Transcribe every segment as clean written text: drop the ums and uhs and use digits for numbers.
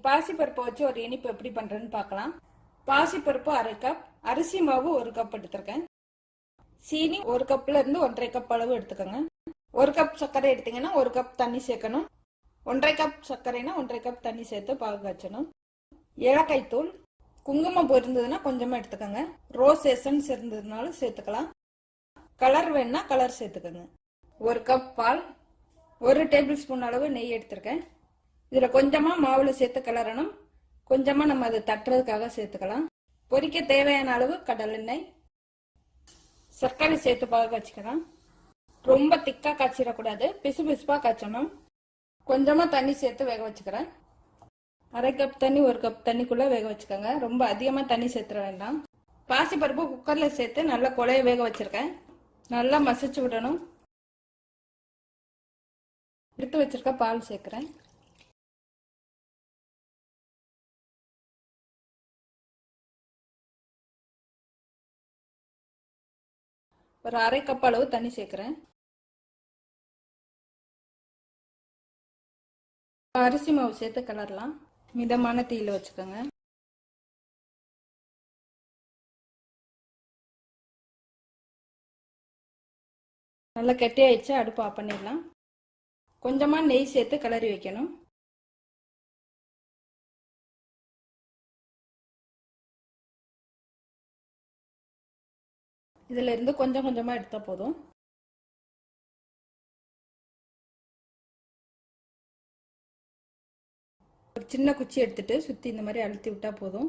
பாசி பருப்பு வச்சு ஒரு இனிப்பு எப்படி பண்றேன்னு பார்க்கலாம். பாசி பருப்பு 1/2 கப், அரிசி மாவு 1 கப் எடுத்துருக்கேன். சீனி 1 கப்ல இருந்து 1.5 கப் அளவு எடுத்துக்கோங்க. 1 கப் சர்க்கரை எடுத்தீங்கன்னா 1 கப் தண்ணி சேர்க்கணும். 1.5 கப் சர்க்கரைனா 1.5 கப் தண்ணி சேர்த்து பாகு காய்ச்சணும். ஏலக்காய் தூள், குங்குமம் இருந்ததுன்னா கொஞ்சமா எடுத்துக்கோங்க. ரோஸ் எசன்ஸ் இருந்ததுனாலும் சேர்த்துக்கலாம். கலர் வேணும்னா கலர் சேர்த்துக்கோங்க. 1 கப் பால், 1 டேபிள் ஸ்பூன் அளவு நெய் எடுத்திருக்கேன். இதுல கொஞ்சமா மாவுல சேர்த்து கிளறணும். கொஞ்சமா நம்ம அதை தட்டுறதுக்காக சேர்த்துக்கலாம். பொரிக்க தேவையான அளவு கடலெண்ணெய், சர்க்கரை சேர்த்து பாகு காய்ச்சிக்கலாம். ரொம்ப திக்கா காய்ச்சிடக்கூடாது, பிசு பிசுப்பா காய்ச்சணும். கொஞ்சமா தண்ணி சேர்த்து வேக வச்சுக்கிறேன். 1/2 கப் தண்ணி 1 கப் தண்ணிக்குள்ள வேக வச்சுக்கோங்க. ரொம்ப அதிகமா தண்ணி சேர்த்துட வேண்டாம். பாசி பருப்பு குக்கர்ல சேர்த்து நல்லா குழைய வேக வச்சிருக்கேன். நல்லா மசிச்சு விடணும். எடுத்து வச்சிருக்க பால் சேர்க்கிறேன். ஒரு 1/2 கப் அளவு தண்ணி சேர்க்கிறேன். அரிசி மாவு சேர்த்து கிளறலாம். மிதமான தீயில வச்சுக்கோங்க. நல்லா கெட்டியாயிடுச்சு, அடுப்பு ஆஃப் பண்ணிடலாம். கொஞ்சமா நெய் சேர்த்து கிளறி வைக்கணும். இதுல இருந்து கொஞ்சம் கொஞ்சமா எடுத்தா போதும். ஒரு சின்ன குச்சி எடுத்துட்டு சுத்தி இந்த மாதிரி அழுத்தி விட்டா போதும்.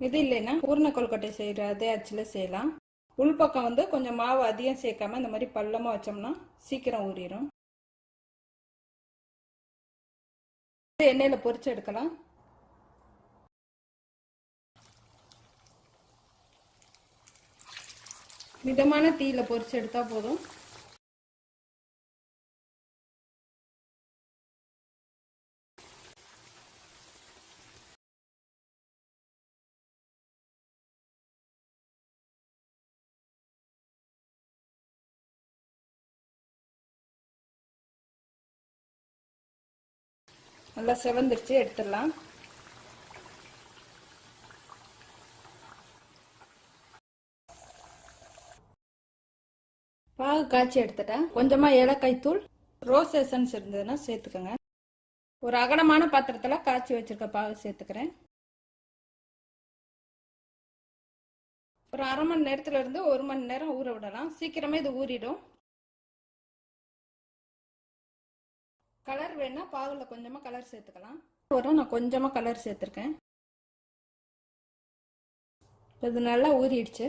இது இல்லைன்னா பூர்ண கொழுக்கட்டை செய்யற அதே அச்சுல செய்யலாம். உள்பக்கம் கொஞ்சம் மாவு அதிகம் சேர்க்காம இந்த மாதிரி பள்ளமா வச்சோம்னா சீக்கிரம் ஊறிடும். எண்ணெயில பொரிச்சு எடுக்கலாம். மிதமான தீயில பொரிச்சு எடுத்தா போதும். நல்லா செவந்துருச்சு, எடுத்துடலாம். பாகு காய்ச்சி எடுத்துட்டேன். கொஞ்சமா ஏலக்காய் தூள், ரோஸ் எசன்ஸ் இருந்ததுன்னா சேர்த்துக்கோங்க. ஒரு அகலமான பாத்திரத்துல காய்ச்சி வச்சிருக்க பாகு சேர்த்துக்கிறேன். ஒரு 1/2 மணி நேரத்துல இருந்து 1 மணி நேரம் ஊற விடலாம். சீக்கிரமே இது ஊறிடும். கலர் வேணா பாகுல கொஞ்சமா கலர் சேர்த்துக்கலாம். நான் கொஞ்சமா கலர் சேர்த்திருக்கேன். இது நல்லா ஊறிடுச்சு.